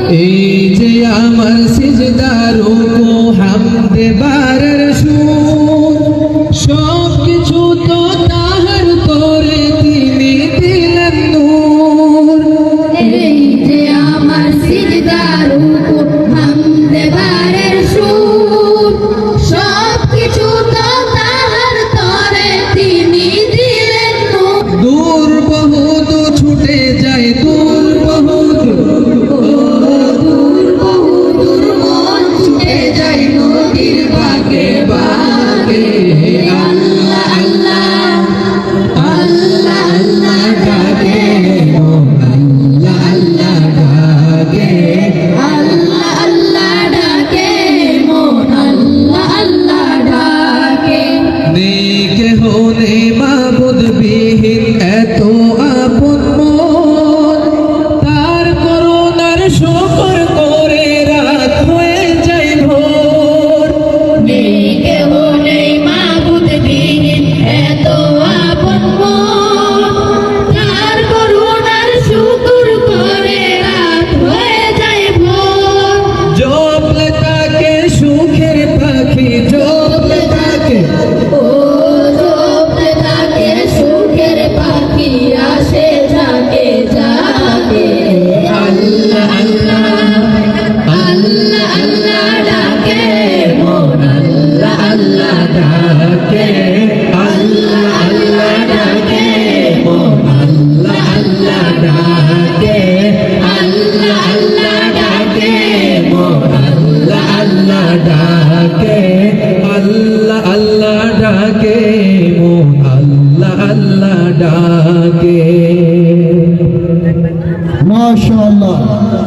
এই যে আমার সিজদার রুকু হামদে বারের সুর সব কিছু তো তাহার তোরে তিনি দিলেন নূর। এই যে আমার সিজদার রুকু হামদে বারের সুর সব কিছু তো তাহার তোরে তিনি দিলেন নূর। দূর বহুত ছুটে যায় দূর বহুত মাবুদ বিহীন এত আপন মন তার করুণার শুকর করে রাত হয়ে যায় ভোর। নেই কেহ নেই মাবুদ বিহীন এত আপন মন তার করুণার শুকর করে রাত হয়ে যায় ভোর। জপলে তাকে সুখের পাখি জপলে তাকে আসে যাকে যাকে আল্লাহ আল্লাহ আল্লাহ আল্লাহ ডাকে মন আল্লাহ আল্লাহ ডাকে আল্লাহ আল্লাহ ডাকে মন আল্লাহ আল্লাহ ডাকে আল্লাহ আল্লাহ ডাকে মন আল্লাহ আল্লাহ ডাকে আল্লাহ আল্লাহ ডাকে মন আল্লাহ আল্লাহ ডাকে। মাশাআল্লাহ।